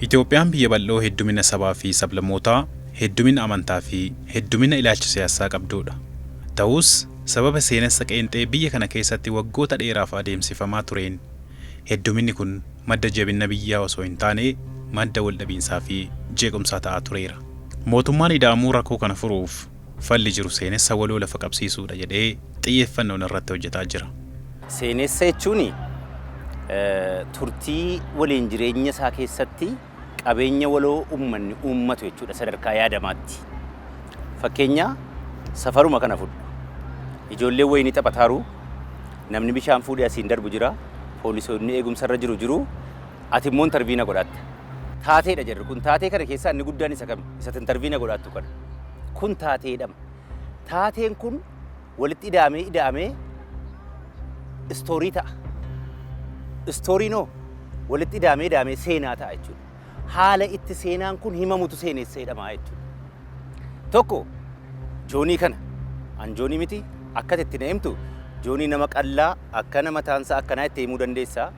Itoophiyaan biyya bal'oo heddumina sabaa fi sablammootaa, heddumina amantaa fi heddumina ilaalcha siyaasaa qabdudha. Ta'us sababa seenessa qeenxee biyya kana keessatti waggoota dheeraaf adeemsifamaa tureen hedduminni kun madda jabina biyyaa osoo hin taane madda waldhabiinsaa fi jeequmsaa ta'aa tureera. Mootummaan ida'amuu rakkoo kana furuuf falli jiru seenessa waloo lafa qabsiisuudha jedhee xiyyeeffannoon irratti hojjetaa jira. Seenessa jechuun turtii waliin jireenya isaa keessatti qabeenya waloo uummanni uummatu jechuudha sadarkaa yaadamaatti. Fakkeenya safaruma kana fudhu. Ijoolleen wayinii taphataaru, namni bishaan fuudhee asiin darbu jira, poolisoonni eegumsarra jiru, ati immoo interviina godhatta. Taateedha jedhu kun taatee kana keessaa inni guddaan isa kam? Isa interviina godhattu kana. Kun taateedhama. Taateen kun walitti ida'amee istoorii ta'a. Istooriinoo walitti ida'amee seenaa ta'a jechuudha. Haala itti seenaan kun himamutu seenesseedhama jechuudha. Tokko joonii kana an joonii miti akka itti neemtu joonii nama qallaa akka nama taansa akkanaa itti himuu dandeessaa.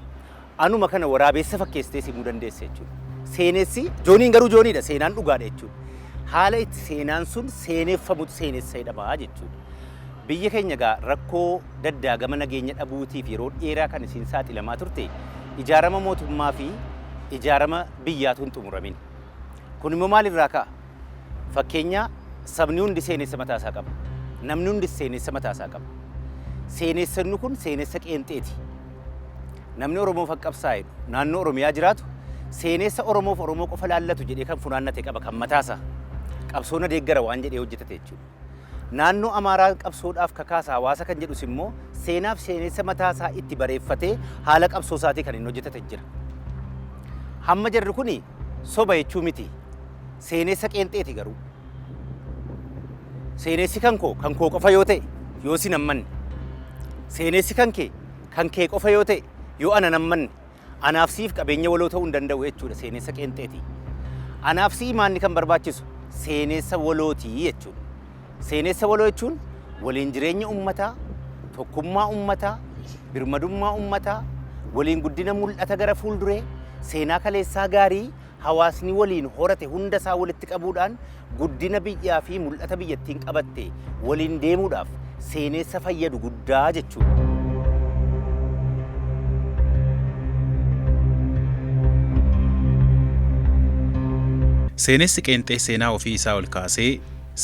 Anuma kana waraabessa fakkeessitee himuu dandeessa jechuudha. Seenessi jooniin garuu jooniidha, seenaan dhugaadha jechuudha. Haala itti seenaan sun seeneffamutu seenesseedhama jechuudha. Biyya keenya gaa rakkoo daddaagama nageenya dhabuutiif yeroo dheeraa kan isiin saaxilamaa turte ijaarama mootummaa fi ijaarama biyyaatu hin xumuramin. Kun immoo maalirraa ka'a? Fakkeenya sabni hundi seenessa mataasaa qaba. Namni hundi seenessa mataasaa qaba. Seenessanni kun seenessa qeenxeeti. Namni Oromoof qabsaa'e naannoo Oromiyaa jiraatu seenessa Oromoof Oromoo qofa laallatu jedhee kan funaannate qaba kan mataasaa. Qabsoona deeggara waan jedhee hojjetate jechuudha. Naannoo Amaaraa qabsoodhaaf kakaasa hawaasa kan jedhus immoo seenaaf seenessa mataasaa itti bareeffatee haala qabsoo isaatii kan inni hojjetate jira. Hamma jarri kuni soba jechuu miti. Seenessa qeenxeeti garuu. Seenessi kan koo qofa yoo ta'e yoo si nammanne. Seenessi kan kee qofa yoo ta'e yoo ana nammanne. Anaaf siif qabeenya waloo ta'uu hin danda'u jechuudha seenessa qeenxeeti. Anaaf si imaanni kan barbaachisu seenessa walootii jechuudha. Seenessa waloo jechuun waliin jireenya uummataa, tokkummaa uummataa, birmadummaa uummataa, waliin guddina mul'ata gara fuulduree, seenaa kaleessaa gaarii hawaasni waliin horate hunda isaa walitti qabuudhaan guddina biyyaa fi mul'ata biyyattiin qabatte waliin deemuudhaaf seenessa fayyadu guddaa jechuudha. Seenessi qeenxee seenaa ofii isaa ol kaasee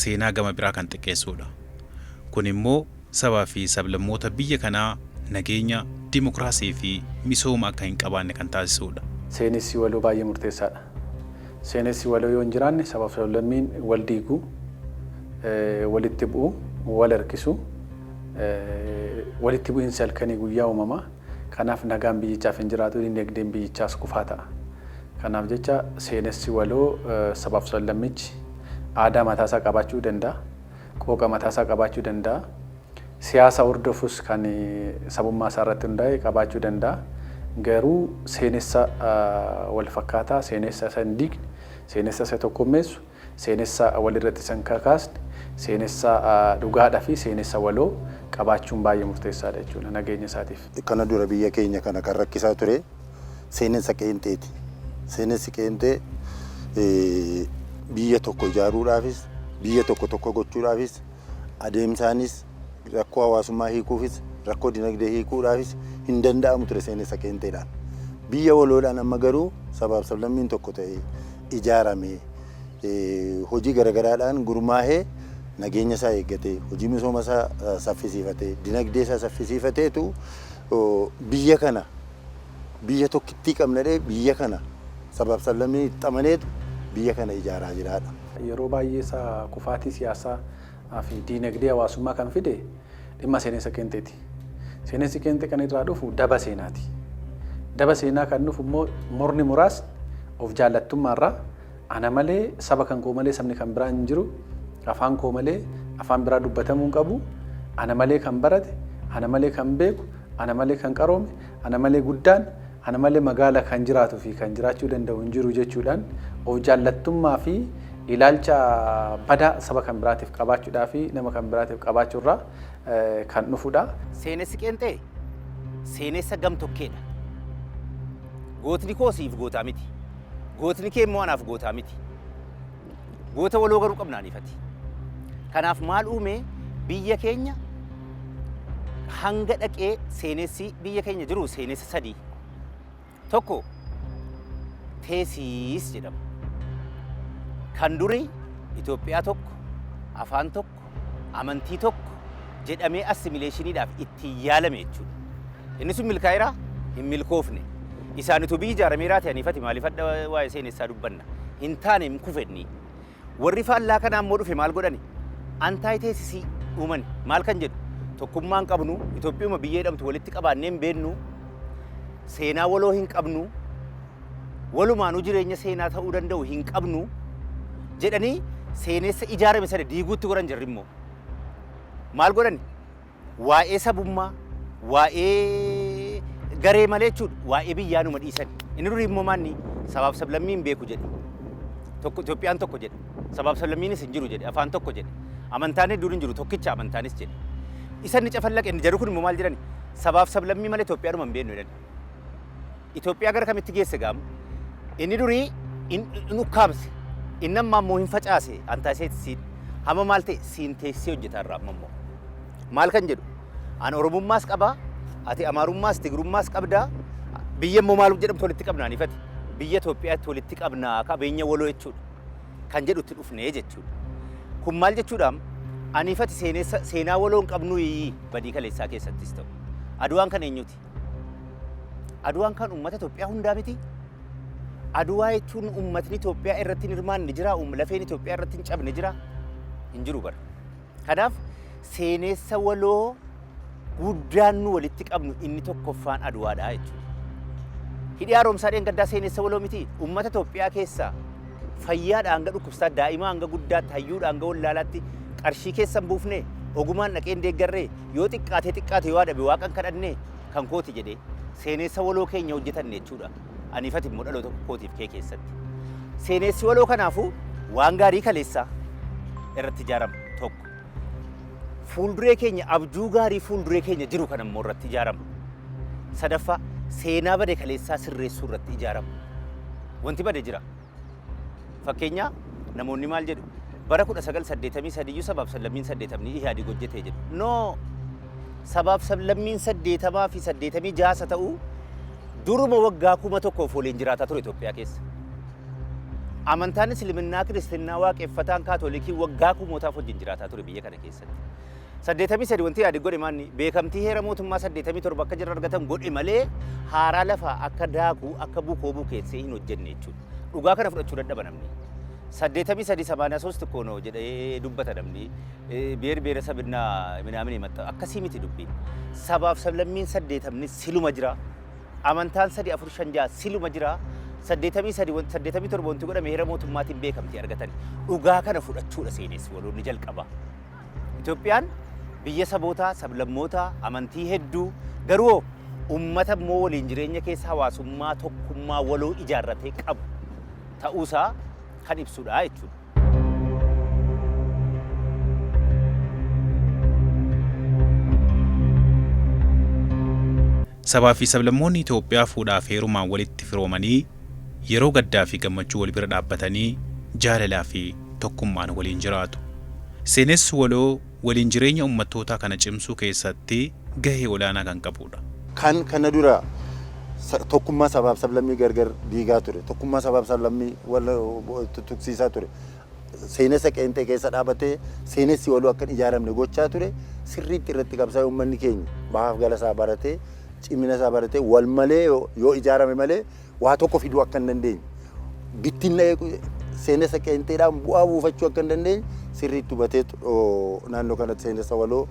seenaa gama biraa kan xiqqeessuudha. Kun immoo sabaa fi sablammoota biyya kanaa nageenya, dimokiraasii fi misooma akka hin qabaanne kan taasisuudha. Seenessi waloo baay'ee murteessaadha. Seenessi waloo yoo hin jiraanne sabaaf sablammiin wal diiguu, walitti bu'uu, wal harkisuu, walitti bu'iinsi halkanii guyyaa uumamaa. Kanaaf nagaan biyyichaaf hin jiraatu, dinagdeen biyyichaas kufaa ta'a. Kanaaf jecha seenessi waloo sabaaf sablammichi aadaa mataasaa qabaachuu danda'a, qooqa mataasaa qabaachuu danda'a, siyaasa hordofus kan sabummaa isaa irratti hundaa'e qabaachuu danda'a. Garuu seenessa wal fakkaataa, seenessa isa hin diigne, seenessa isa tokkummeessu, seenessa walirratti isa hin kakaasne, seenessa dhugaadhaa fi seenessa waloo qabaachuun baay'ee murteessaadha jechuudha nageenya isaatiif. Kana dura biyya keenya kana kan rakkisaa ture seenessa qeenxeeti. Seenessi qeenxee biyya tokko ijaaruudhaafis, biyya tokko gochuudhaafis, adeemsaanis rakkoo hawaasummaa hiikuufis, rakkoo dinagdee hiikuudhaafis hin danda'amu ture seenessa qeenxeedhaan. Biyya waloodhaan amma garuu sabaaf sablammiin tokko ta'e ijaaramee hojii garagaraadhaan gurmaahee nageenya isaa eeggatee, hojii misooma isaa saffisiifatee, dinagdee isaa saffisiifateetu biyya kana biyya tokkittii qabnadhee biyya kana sabaaf sablammiin xamaneetu biyya kana ijaaraa jiraadha. Yeroo baay'ee isaa kufaatii siyaasaa fi dinagdee hawaasummaa kan fide dhimma seenessa qeenxeeti. Seenessi qeenxee kan irraa dhufu daba seenaati. Daba seenaa kan dhufu immoo morni muraasni of jaallattummaarraa ana malee saba kan koo malee sabni kan biraa hin jiru, afaan koo malee afaan biraa dubbatamuu hin qabu, ana malee kan barate, ana malee kan beeku, ana malee kan qaroome, ana malee guddaan, ana malee magaala kan jiraatuu fi kan jiraachuu danda'u hin jiru jechuudhaan of jaallattummaa fi ilaalcha badaa saba kan biraatiif qabaachuudhaa fi nama kan biraatiif qabaachuurraa kan dhufudha. Seenessi qeenxee seenessa gam tokkeedha. Gootni koo siif gootaa miti. Gootni kee immoo anaaf gootaa miti. Goota waloo garuu qabnaan ifati. Kanaaf maal uume biyya keenya hanga dhaqee seenessi biyya keenya jiru seenessa sadii. Tokko teesiis jedhama. Kan durii Itoophiyaa tokko, afaan tokko, amantii tokko jedhamee assimileeshiniidhaaf itti yaalame jechuudha. Inni sun milkaa'eeraa hin milkoofne. Isaanitu biyyi ijaarameeraa ta'anii fati maaliif adda waa'ee seenessaa dubbanna. Hin taane hin kufenni. Warri faallaa kanaa immoo dhufe maal godhani? Antaay teessisii uuman maal kan jedhu tokkummaan qabnu Itoophiyauma biyya jedhamtu walitti qabaannee hin beennu seenaa waloo hin qabnu walumaanuu jireenya seenaa ta'uu danda'u hin qabnu jedhanii seenessa ijaarame sana diiguutti godhan jirri immoo maal godhani? Waa'ee sabummaa, waa'ee garee malee jechuudha, waa'ee biyyaanuma dhiisan. Inni durii immoo maanni sabaaf sablammiin beeku jedhe. Tokko Itoophiyaan tokko jedhe. Sabaaf sablammiinis hin jiru jedhe. Afaan tokko jedhe. Amantaan hedduun hin jiru. Tokkicha amantaanis jedhe. Isa inni cafallaqe inni jarri kun immoo maal jedhani? Sabaaf sablammii malee Itoophiyaadhuma hin beeknu jedhani. Itoophiyaa gara kamitti geesse gaamu? Inni durii in ukkaamse. Inni ammaa immoo hin facaase antaaseetiin hamma maal ta'e siinteessii hojjetaa irraa amma immoo. Maal kan jedhu? Ani Oromummaas qabaa, ati Amaarummaas Tigrummaas qabdaa. Biyya immoo maal jedhamtu walitti qabnaan ifati. Biyya Itoophiyaatti walitti qabnaa qabeenya waloo jechuudha. Kan jedhutti dhufnee jechuudha. Kun maal jechuudha? Ani ifati seenaa waloo hin qabnu badii kaleessaa keessattis ta'u. Aduwaan kan eenyuti? Aduwaan kan uummata Itoophiyaa hundaa miti. Aduwaa jechuun uummatni Itoophiyaa irratti hin hirmaanne jira, lafeen Itoophiyaa irratti hin cabne jira. Hin jiru bara. Kanaaf seenessa waloo guddaan nu walitti qabnu inni tokkoffaan aduwaadha jechuudha. Hidhi haaromsaa dheengaddaa seenessa waloo miti. Uummata Itoophiyaa keessaa fayyaadha hanga dhukkubsaa, daa'imaa hanga guddaatti, hayyuudha hanga wallaalaatti qarshii keessan buufne, ogumaan dhaqeen deeggarree, yoo xiqqaate yoo adabe waaqan kadhannee kan kooti jedhee seenessa waloo keenya hojjetanne jechuudha. Aniifati immoo dhaloota kootiif kee keessatti. Seenessi waloo kanaafuu waan gaarii kaleessaa irratti ijaarama tokko. Fuulduree keenya abjuu gaarii fuulduree keenya jiru kan immoo irratti ijaarama. Sadaffaa seenaa bade kaleessaa sirreessuu irratti ijaarama. Wanti bade jira. Fakkeenyaa namoonni maal jedhu? Bara 1983 sabaaf sablammiin 80 Ihaadig hojjetee jedhu. No! Sabaaf sablammiin 80 fi 86 ta'uu duruma waggaa 1,000 waliin jiraataa ture Itoophiyaa keessa. Amantaan Islaamaa, Kiristinnaa, Waaqeffataan, Kaatoolikii waggaa 1,000 wajjin jiraataa ture biyya kana keessatti. 83 wanti Ihaadig godhe maanni beekamtii heera mootummaa 87 akka jiran argatan godhe malee haaraa lafaa akka daakuu akka bukoo bukeessee hin hojjenne jechuudha. Dhugaa kana fudhachuu dadhaba namni. 83 kono jedhee dubbata namni beer beeresabinna minaamin himatta akkasii miti dubbiin. Sabaaf sablammiin 80 siluma jira. Amantaan 3-4-5 siluma jira. 87 wanti godhame heera mootummaatiin beekamtii argatan. Dhugaa kana fudhachuudha seenessi waloonni jalqaba. Itoophiyaan biyya sabootaa, sablammootaa, amantii hedduu garuu uummata immoo waliin jireenya keessa hawaasummaa tokkummaa waloo ijaarratee qabu ta'uusaa kan ibsudha jechuudha. Sabaa fi sablammoonni Itoophiyaa fuudhaaf heerumaan walitti firoomanii yeroo gaddaa fi gammachuu wal bira dhaabbatanii jaalalaa fi tokkummaan waliin jiraatu. Seenessi waloo waliin jireenya uummattootaa kana cimsuu keessatti gahee olaanaa kan qabudha. Kan kana dura tokkummaa sabaaf sablammii gargar diigaa ture. Tokkummaa sabaaf sablammii wal tuksiisaa ture. Seenessa qeenxee keessa dhaabatee seenessi waloo akka ijaaramne gochaa ture. Sirriitti irratti qabsaa'ee uummanni keenya bahaaf galasaa baratee cimina isaa baratee wal malee yoo ijaarame malee waa tokko fiduu akka hin dandeenye. Bittinna seenessa qeenxeedhaan bu'aa buufachuu akka hin dandeenye sirriitti hubatee naannoo kanatti seenessa waloo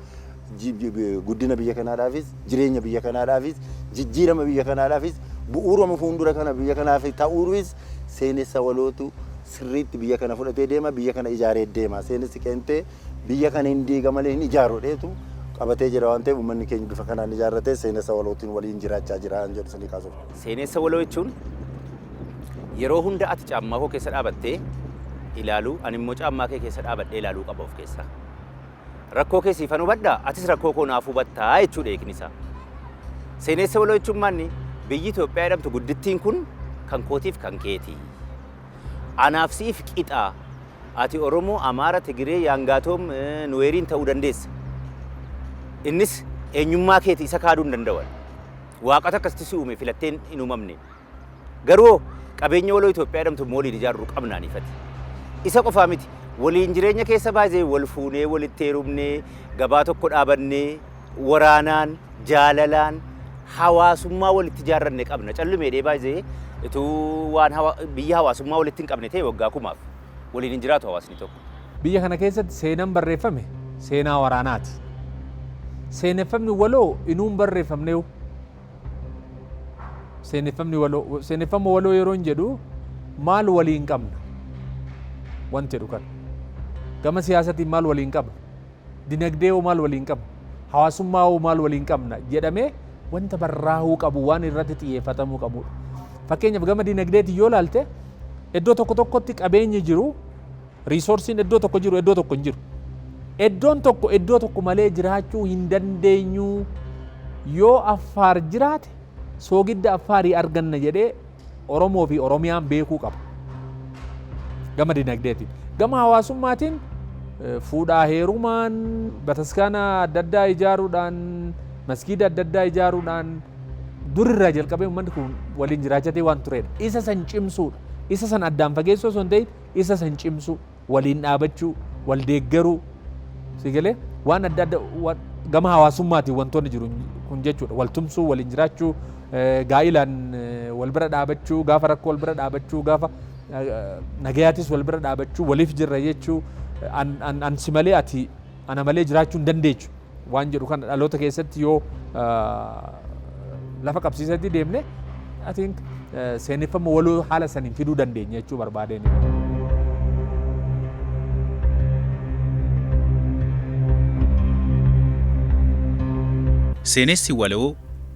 guddina biyya kanaadhaafis jireenya biyya kanaadhaafis jijjiirama biyya kanaadhaafis bu'uurama fuuldura kana biyya kanaaf ta'uuruus seenessa walootu sirriitti biyya kana fudhatee deema biyya kana ijaaree deema. Seenessi qeenxee biyya kana hin diiga malee hin ijaaru dheetu qabatee jira waan ta'eef uummanni keenya bifa kanaan ijaarratee seenessa walootiin waliin jiraachaa jira jedhu sanii kaasuuf. Seenessa waloo jechuun yeroo hunda ati caammaa koo keessa dhaabattee ilaaluu ani immoo caammaa kee keessa dhaabadhee ilaaluu qaba of keessaa. Rakkoo keessiifan hubadhaa atis rakkoo koo naaf hubattaa jechuudha eegni isaa. Seenessa waloo jechuun maanni biyyi Itoophiyaa jedhamtu guddittiin kun kan kootiif kan keeti. anaaf siif qixaa ati Oromoo, Amaara, Tigiree, Yaangaatoom, Nuweeriin ta'uu dandeessa. Innis eenyummaa keeti isa kaaduu hin danda'an. Waaqota akkasitti si uume filatteen hin uumamne. Garuu qabeenya waloo Itoophiyaa jedhamtu waliin ijaaruu qabnaan ifate. Isa qofaa miti. Waliin jireenya keessa baay'ee wal fuunee, walitti heerumnee, gabaa tokko dhaabannee, waraanaan, jaalalaan, hawaasummaa walitti ijaarranne qabna. Callumeedhee baay'ee ituu waan biyya hawaasummaa walitti hin qabne ta'e waggaa kumaaf waliin hin jiraatu hawaasni tokko. Biyya kana keessatti seenaan barreeffame seenaa waraanaati. Seeneffamni waloo inuun barreeffamneewu. Seeneffama waloo yeroo hin jedhu maal waliin qabna wanti jedhu kan. Gama siyaasatiin maal waliin qabna, dinagdee hoo maal waliin qabna, hawaasummaa hoo maal waliin qabna jedhamee wanta barraa'uu qabu waan irratti xiyyeeffatamuu qabudha. Fakkeenyaaf gama dinagdeetiin yoo ilaalte iddoo tokko tokkotti qabeenyi jiru, riisoorsiin iddoo tokko jiru iddoo tokko hin jiru. Iddoon tokko iddoo tokko malee jiraachuu hin dandeenyu. Yoo Affaar jiraate soogidda Affaarii arganna jedhee Oromoo fi Oromiyaan beekuu qaba. Gama dinagdeetiin. Gama hawaasummaatiin fuudhaa heerumaan, bataskaana adda addaa ijaaruudhaan, masgiida adda addaa ijaaruudhaan durirraa jalqabee uummanni kun waliin jiraachatee waan turedha. Isa san cimsuudha. Isa san addaan fageessoo osoo hin ta'in isa san cimsuu, waliin dhaabachuu, wal deeggaruu. Sigalee waan adda addaa gama hawaasummaatiin wantoonni jiru kun jechuudha. Wal tumsuu, waliin jiraachuu, gaa'ilaan wal bira dhaabachuu, gaafa rakkoo wal bira dhaabachuu, gaafa nagayaatis wal bira dhaabachuu, waliif jirra jechuu, ansi malee ati ana malee jiraachuu hin dandeechu waan jedhu kana dhaloota keessatti yoo lafa qabsiisatti deemne ati seeneffama waloo haala saniin fiduu dandeenya jechuu barbaadeen. Seenessi waloo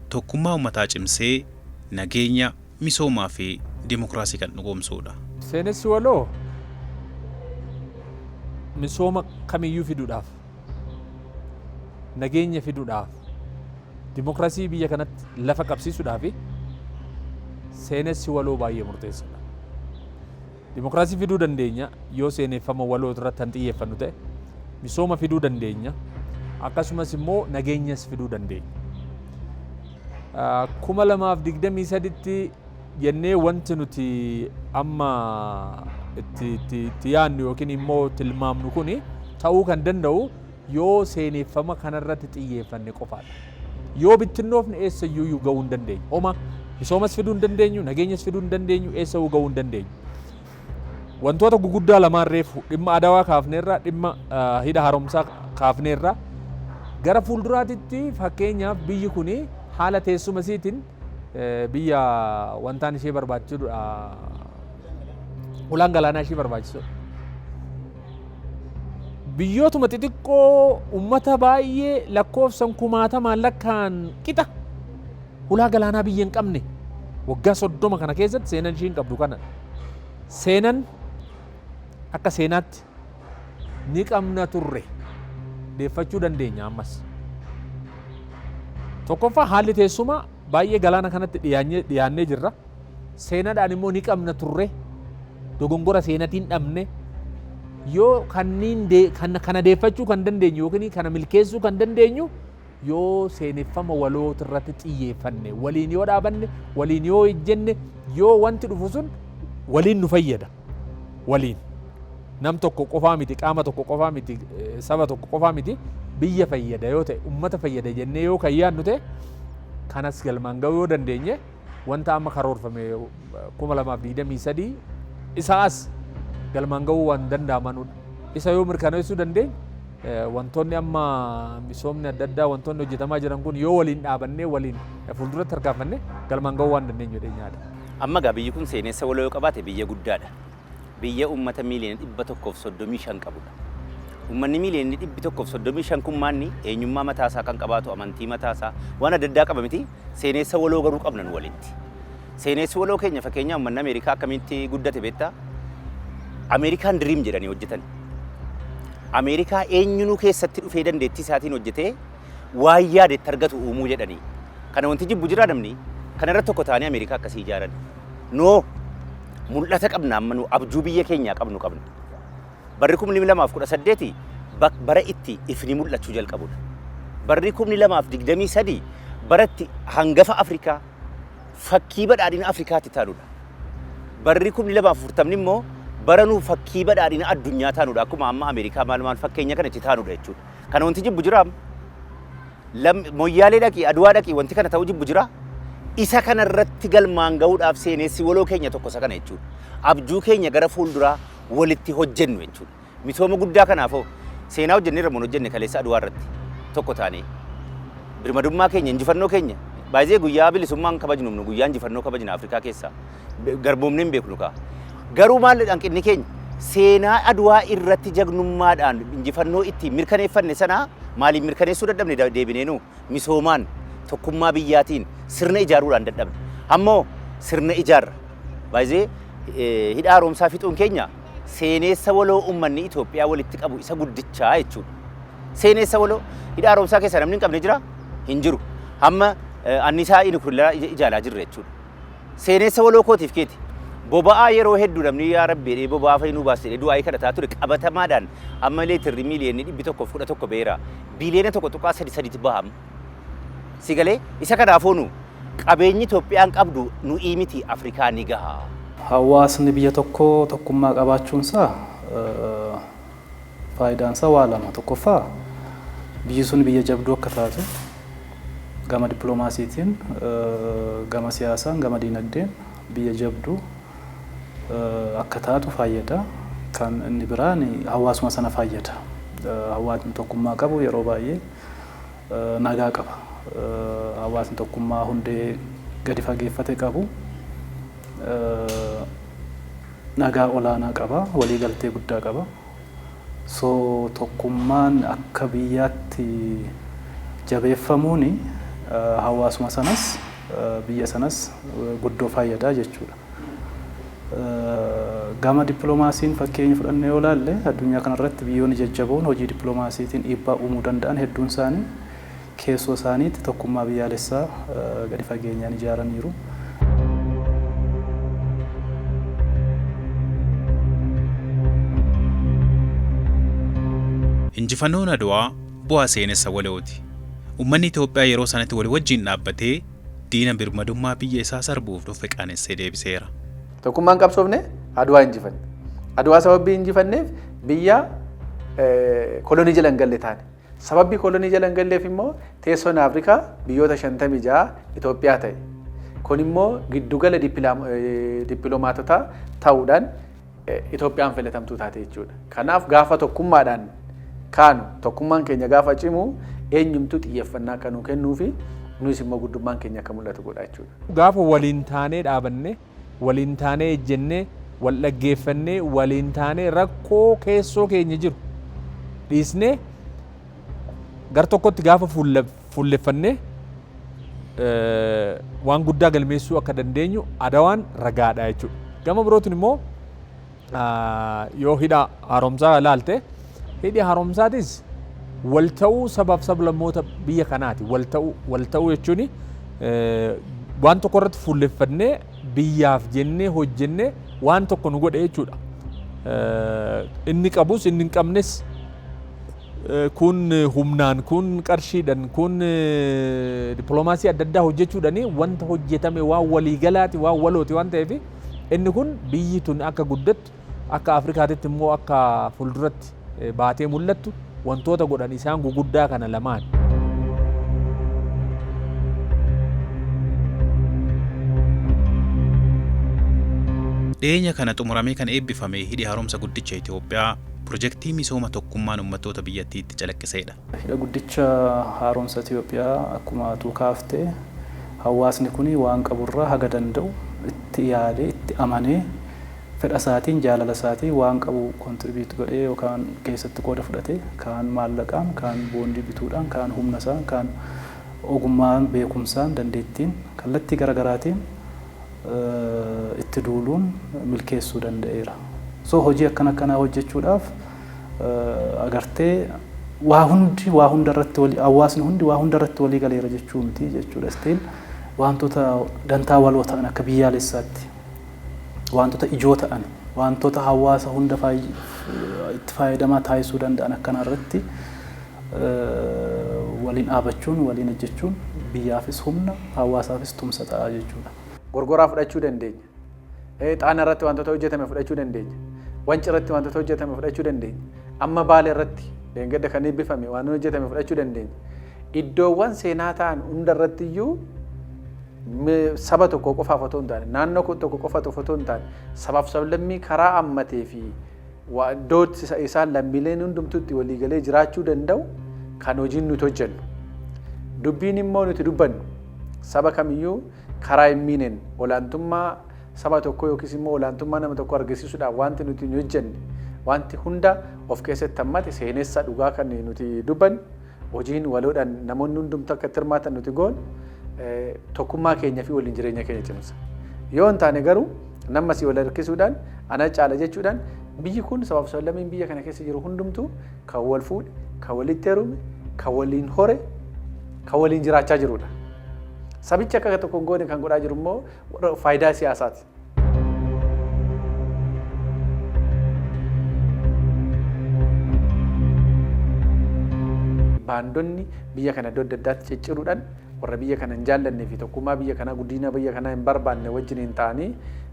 tokkummaa uummataa cimsee nageenya, misoomaa fi dimokiraasii kan dhugoomsuudha. Seenessi waloo misooma kamiyyuu fiduudhaaf, nageenya fiduudhaaf, dimokiraasii biyya kanatti lafa qabsiisuudhaaf seenessi waloo baay'ee murteessaadha. Dimokiraasii fiduu dandeenya yoo seeneffama waloo irratti kan xiyyeeffannu ta'e, misooma fiduu dandeenya, akkasumas immoo nageenyas fiduu dandeenya. 2023tti jennee wanti nuti amma itti yaadnu yookiin immoo tilmaamnu kuni ta'uu kan danda'u yoo seeneffama kanarratti xiyyeeffanne qofaadha. Yoo bittinnoofne eessayyuu ga'uu hin dandeenyu. Homa misoomas fiduu hin dandeenyu, nageenyas fiduu hin dandeenyu, eessayyuu ga'uu hin dandeenyu. Wantoota guguddaa lamaan reefu dhimma Adawaa kaafneerraa, dhimma hidha haaromsaa kaafneerraa gara fuulduraatitti fakkeenyaaf biyyi kuni haala teessuma isiitiin biyya wantaan ishee barbaachisuudha. Ulaan galaanaa ishee barbaachisudha. Biyyootuma xixiqqoo uummata baay'ee lakkoofsan kumaatamaan lakkaan qixa ulaa galaanaa biyya hin qabne waggaa 30 kana keessatti seenan ishee hin qabdu kana. Seenan akka seenaatti ni qabna turre deeffachuu dandeenya ammas. Tokkoffaa haalli teessuma baay'ee galaana kanatti dhiyaannee jirra. Seenaadhaan immoo ni qabna turre dogongora seenatiin dhabne yoo kana deeffachuu kan dandeenyu yookiin kana milkeessuu kan dandeenyu yoo seeneffama waloota irratti xiyyeeffanne, waliin yoo dhaabanne, waliin yoo ejjenne, yoo wanti dhufu sun waliin nu fayyada. Waliin nam tokko qofaa miti, qaama tokko qofaa miti, saba tokko qofaa miti, biyya fayyada yoo ta'e, ummata fayyada jennee yoo kan yaadnu ta'e kanas galmaan ga'uu yoo dandeenye wanta amma karoorfame 2023 isaas galmaan ga'uu waan danda'amanudha. Isa yoo mirkaneessuu dandeenye wantoonni amma misoomni adda addaa wantoonni hojjetamaa jiran kun yoo waliin dhaabannee waliin fuulduratti harkaafanne galmaan ga'uu waan dandeenyu jedheenyaadha. Amma gaa biyyi kun seenessa waloo yoo qabaate biyya guddaadha. Biyya uummata miiliyoona 135 qabudha. Uummanni miiliyoona 135 kun maanni eenyummaa mataasaa kan qabaatu, amantii mataasaa waan adda addaa qaba miti. Seenessa waloo garuu qabnan walitti. Seenessi waloo keenya fakkeenyaa uummanni Ameerikaa akkamitti guddate beektaa? Ameerikaan diriim jedhanii hojjetan. Ameerikaa eenyunuu keessatti dhufee dandeettii isaatiin hojjetee waan yaadetti argatu uumuu jedhanii. Kana wanti jibbu jira namni kana irratti tokko ta'anii Ameerikaa akkasii ijaaran. No mul'ata qabna amma nu abjuu biyya keenyaa qabnu qabna. Barri 2018 bara itti ifni mul'achuu jalqabudha. Barri 2023 baratti hangafa Afrikaa fakkii badhaadhina Afrikaatti taanudha. Barri 2040 immoo bara nu fakkii badhaadhina addunyaa taanudha. Akkuma amma Ameerikaa maal fakkeenya kana itti taanudha jechuudha. Kana wanti jibbu jira moyyaalee dhaqii Adwaa dhaqii wanti kana ta'uu jibbu jira. Isa kana irratti galmaan ga'uudhaaf seenessi waloo keenya tokko isa kana jechuudha. Abjuu keenya gara fuulduraa walitti hojjennu jechuudha. Misooma guddaa kanaafoo seenaa hojjennee irra hojjenne kaleessa Adwaa irratti tokko taanee birmadummaa keenya injifannoo keenya baay'ee guyyaa bilisummaan kabajnu nu guyyaa injifannoo kabajna Afrikaa keessaa garboomnee hin beeknu kaa. Garuu maal hanqinni keenya seenaa Adwaa irratti jagnummaadhaan injifannoo itti mirkaneeffanne sana maaliif mirkaneessuu dadhabne deebinee nu misoomaan tokkummaa biyyaatiin sirna ijaaruudhaan dadhabne. Ammoo sirna ijaarra baay'ee hidha haaromsaa fixuun keenya seenessa waloo uummanni Itoophiyaa walitti qabu isa guddichaa jechuudha. Seenessa waloo hidha haaromsaa keessa namni hin qabne jira hin jiru. Amma annisaa inni kun ijaalaa jirra jechuudha. Seenessa waloo kootiif keeti. Boba'aa yeroo hedduu namni yaa rabbi boba'aa fayyinuu baasee du'aa kadhataa ture qabatamaadhaan amma leetirri miiliyoonni 111 beera biiliyoona 1.3 bahama. Sigalee isa kanaafuu nu qabeenyi Itoophiyaan qabdu nu miti Afrikaa ni gaha. Hawaasni biyya tokko tokkummaa qabaachuunsaa faayidaansaa waa lama. Tokkoffaa biyyi sun biyya jabduu akka taatu gama dippiloomaasiitiin gama siyaasaan gama diinagdeen biyya jabduu akka taatu fayyada. Kan inni biraan hawaasuma sana fayyada. Hawaasni tokkummaa qabu yeroo baay'ee nagaa qaba. Hawaasni tokkummaa hundee gadi fageeffate qabu nagaa olaanaa qaba, waliigaltee guddaa qaba. So tokkummaan akka biyyaatti jabeeffamuun hawaasuma sanas biyya sanas guddoo fayyadaa jechuudha. Gama dippiloomaasiin fakkeenya fudhannee yoo ilaalle addunyaa kanarratti biyyoonni jajjaboon hojii dippiloomaasiitiin dhiibbaa uumuu danda'an hedduun isaanii keessoo isaaniitti tokkummaa biyyaalessaa gadi fageenyaan ijaaraniiru. Injifannoon Adwaa bu'aa seenessa walooti. Uummanni Itoophiyaa yeroo sanatti walii wajjin dhaabbatee diina birmadummaa biyya isaa sarbuuf dhufe qaanessee deebiseera. Tokkummaan qabsoofne Adwaa injifanne. Adwaa sababii injifanneef biyya kolonii jala hin galle taane. Sababbi kolonii jala hin galleef immoo teessoon Afrikaa biyyoota 56 Itoophiyaa ta'e. Kun immoo giddugala dippiloomaatotaa ta'uudhaan Itoophiyaan filatamtuu taate jechuudha. Kanaaf gaafa tokkummaadhaan kaanu tokkummaan keenya gaafa cimu eenyumtuu xiyyeeffannaa akka nuu kennuu fi nuus immoo guddummaan keenya akka mul'atu godha jechuudha. Gaafa waliin taanee dhaabanne waliin taanee ejjennee wal dhaggeeffannee waliin taanee rakkoo keessoo keenya jiru dhiisnee gar tokkotti gaafa fuulleffannee waan guddaa galmeessuu akka dandeenyu Adwaan ragaadha jechuudha. Gama birootiin immoo yoo hidha haaromsaa ilaalte hidhi haaromsaatis wal ta'uu sabaaf sablammoota biyya kanaati. Wal ta'uu jechuun waan tokko irratti fuulleffannee biyyaaf jennee hojjennee waan tokko nu godhe jechuudha. Inni qabus inni hin qabnes kun humnaan kun qarshiidhaan kun dippiloomaasii adda addaa hojjechuudhaan wanta hojjetame waan waliigalaati waan walooti waan ta'eef inni kun biyyi tun akka guddattu akka Afrikaatitti immoo akka fuulduratti baatee mul'attu wantoota godhan isaan guguddaa kana lamaan. Dhiyeenya kana xumuramee kan eebbifame hidhi haaromsa guddicha Itoophiyaa pirojektii misooma tokkummaan uummattoota biyyattiitti calaqqiseedha. Hidha guddicha haaromsa Itoophiyaa akkuma atuu kaaftee hawaasni kun waan qaburraa haga danda'u itti yaadee itti amanee fedha isaatiin jaalala isaatiin waan qabu kontribiut godhee yookaan keessatti qooda fudhatee kaan maallaqaan kaan boondii bituudhaan kaan humna isaan kaan ogummaan beekumsaan dandeettiin kallattii garaagaraatiin itti duuluun milkeessuu danda'eera. So hojii akkanaa hojjechuudhaaf agartee waa hunda irratti hawaasni hundi waa hunda irratti walii galeera jechuu miti jechuudha. Still wantoota dantaa waloo ta'an akka biyyaalessaatti wantoota ijoo ta'an wantoota hawaasa hunda itti fayyadamaa taasisuu danda'an akkana irratti waliin dhaabachuun waliin hojjechuun biyyaafis humna hawaasaafis tumsa ta'a jechuudha. Gorgoraa fudhachuu dandeenya. Xaana irratti wantoota hojjetame fudhachuu dandeenya. Wanci irratti wantoota hojjetame fudhachuu dandeenya. Amma Baalee irratti leengadda kan eebbifame waan hojjetame fudhachuu dandeenya. Iddoowwan seenaa ta'an hunda irratti iyyuu saba tokko qofaaf otoo hin taane naannoo tokko qofaaf otoo hin taane sabaaf sablammii karaa ammatee fi iddoo isaan lammiileen hundumtuutti waliigalee jiraachuu danda'u kan hojiin nuti hojjennu. Dubbiin immoo nuti dubbannu saba kamiyyuu karaa hin miineen olaantummaa saba tokko yookiis immoo olaantummaa nama tokko argisiisuudhaaf wanti nuti hin hojjenne wanti hunda of keessatti hammate seenessa dhugaa kan nuti dubbannu hojiin waloodhaan namoonni hundumtu akka hirmaatan nuti goon tokkummaa keenya fi waliin jireenya keenya cimsa. Yoo hin taane garuu namas wal harkisuudhaan ana caala jechuudhaan biyyi kun sabaaf sablammiin biyya kana keessa jiru hundumtuu kan wal fuudhe, kan walitti heerume, kan waliin hore, kan waliin jiraachaa jirudha. Sabichi akka tokko hin goone kan godhaa jiru immoo faayidaa siyaasaati. Baandonni biyya kana iddoo adda addaatti cicciruudhaan warra biyya kana hin jaallannee fi tokkummaa biyya kanaa guddina biyya kanaa hin barbaanne wajjin ta'anii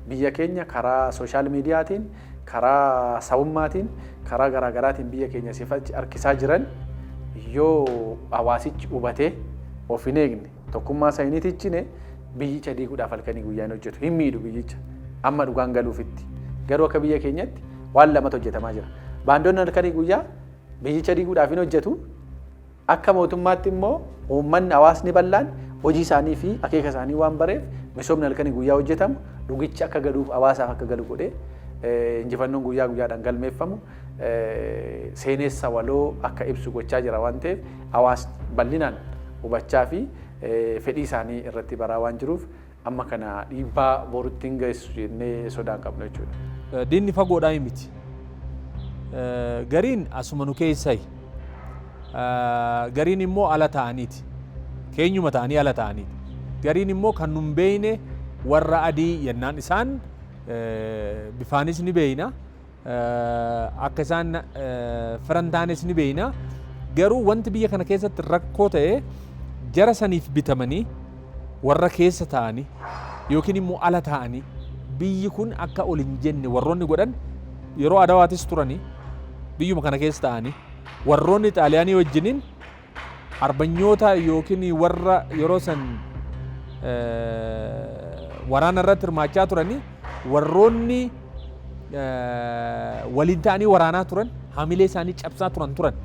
biyya keenya karaa sooshaal miidiyaatiin, karaa sabummaatiin, karaa garaagaraatiin biyya keenya sifachi harkisaa jiran yoo hawaasichi hubatee of hin eegne tokkummaa isaa hin itichine biyyicha diiguudhaaf halkanii guyyaan hojjetu hin miidhu biyyicha amma dhugaan galuufitti. Garuu akka biyya keenyatti waan lamatu hojjetamaa jira. Baandonni halkanii guyyaa biyyicha diiguudhaaf hin hojjetu. Akka mootummaatti immoo uummanni hawaasni bal'aan hojii isaanii fi akeeka isaanii waan bareef misoomni halkanii guyyaa hojjetamu dhugichi akka galuuf hawaasaaf akka galu godhee injifannoon guyyaa guyyaadhaan galmeeffamu seenessa waloo akka ibsu gochaa jira waan ta'eef hawaasni bal'inaan hubachaa fi fedhii isaanii irratti baraa waan jiruuf amma kana dhiibbaa borutti hin geessu jennee sodaan qabnu jechuudha. Diinni fagoodhaa miti. Gariin asuma nu keessai. Gariin immoo ala ta'aniiti. Keenyuma ta'anii ala ta'aniiti. Gariin immoo kan nun beeyne warra adii yennaan isaan bifaanis ni beeyna. Akka isaan firan taanes ni beeyna. Garuu wanti biyya kana keessatti rakkoo ta'e jara saniif bitamanii warra keessa ta'anii yookiin immoo ala ta'anii biyyi kun akka ol hin jenne warroonni godhan yeroo adawaatis turanii biyyuma kana keessa ta'anii warroonni xaaliyaanii wajjiniin arbanyoota yookiin warra yeroo san waraana irratti hirmaachaa turanii warroonni waliin ta'anii waraanaa turan hamilee isaanii cabsaa turan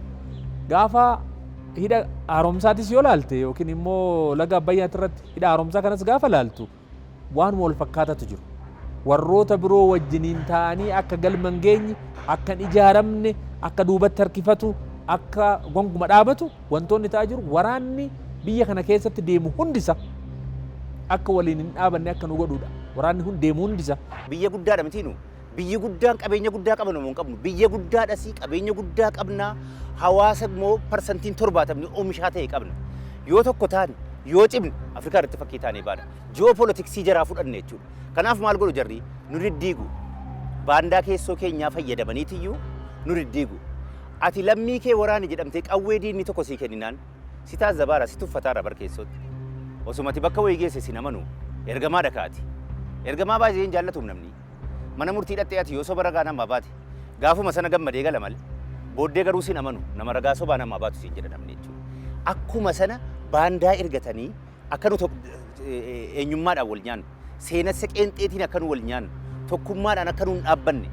gaafa hidha haaromsaatis yoo laalte yookiin immoo laga Abbayyaatti irratti hidha haaromsaa kanas gaafa laaltu waan wal fakkaatatu jiru. Warroota biroo wajjiniin ta'anii akka galman geenye akka ijaaramne akka duubatti harkifatu akka gonguma dhaabatu wantoonni ta'aa jiru waraanni biyya kana keessatti deemu hundisa akka waliin hin dhaabanne akka nu godhuudha. Waraanni kun deemu hundisa. Biyya guddaadha mitiinu. Biyyi guddaan qabeenya guddaa qabna moo hin qabnu. Biyya guddaadhas qabeenya guddaa qabna. Hawaasa immoo parsantiin 70 oomishaa ta'e qabna. Yoo tokko taane yoo cimne Afrikaa irratti fakkii taanee baana. Ji'oopolitiksii jaraa fudhanne jechuudha. Kanaaf maal godhu jarri nu diddiigu. Baandaa keessoo keenyaa fayyadamaniitiyyuu nu diddiigu. Ati lammii kee waraani jedhamtee qawwee diinni tokko sii kenninaan si taazzabaara si tuffataara barkeessotti. Osumati bakka wayii geesse si namanu ergamaa dhakaati. Ergamaa baay'ee hin jaallatuuf namni. Mana murtii dhattee ati yoo soba ragaa namaa baate gaafuma sana gammadee gala malee booddee garuu si namanu nama ragaa sobaa namaa baatu siin jedha namni jechuudha. Akkuma sana baandaa ergatanii akka nu eenyummaadhaan wal nyaannu seenessa qeenxeetiin akka nu wal nyaannu tokkummaadhaan akka nu hin dhaabbanne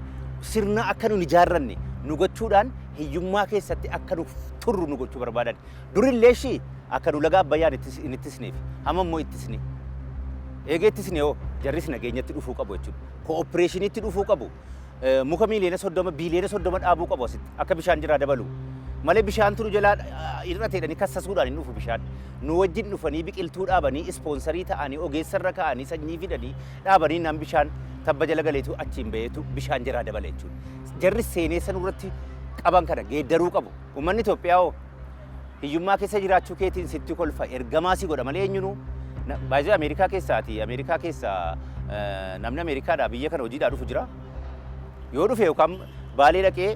sirna akka nu hin ijaarranne nu gochuudhaan hiyyummaa keessatti akka nu turru nu gochuu barbaadan. Durillee ishii akka nu laga Abbayyaan hin ittisneef hamma immoo ittisne. Eegee ittisne yoo jarris nageenyatti dhufuu qabu jechuudha. Kooppireeshiniitti dhufuu qabu. Muka miiliyoona 30 biiliyoona 30 dhaabuu qabu asitti akka bishaan jiraa dabalu. Malee bishaan turu jalaa irra ta'edhanii kassasuudhaan hin dhufu bishaan. Nu wajjin dhufanii biqiltuu dhaabanii ispoonsarii ta'anii ogeessarra ka'anii sanyii fidanii dhaabanii naan bishaan tabba jala galeetu achiin baheetu bishaan jiraa dabale jechuudha. Jarri seenee san irratti qaban kana geeddaruu qabu. Uummanni Itoophiyaa hiyyummaa keessa jiraachuu keetiin sitti kolfa ergamaa si godha malee eenyunu baay'ee Ameerikaa keessaati. Ameerikaa keessaa namni Ameerikaadhaa biyya kana hojiidhaa dhufu jira. Yoo dhufe yookaan baalee dhaqee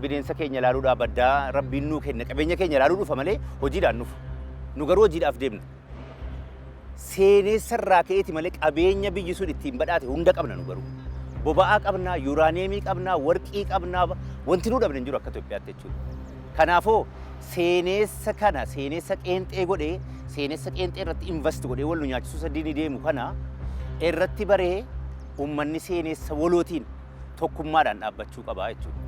bineensa keenya ilaaluudhaa baddaa rabbiin nuu kenna qabeenya keenya ilaaluu dhufa malee hojiidhaan dhufu. Nu garuu hojiidhaaf deemna. Seenessarraa ka'eeti malee qabeenya biyyi sun ittiin badhaate hunda qabna nu garuu. Boba'aa qabnaa, yuuraaneemii qabnaa, warqii qabnaa, wanti nuu dhabne hin jiru akka Itoophiyaatti jechuudha. Kanaafoo seenessa kana seenessa qeenxee godhee seenessa qeenxee irratti invest godhee wal nu nyaachisuu sadiini deemu kana irratti baree uummanni seenessa walootiin tokkummaadhaan dhaabbachuu qabaa jechuudha.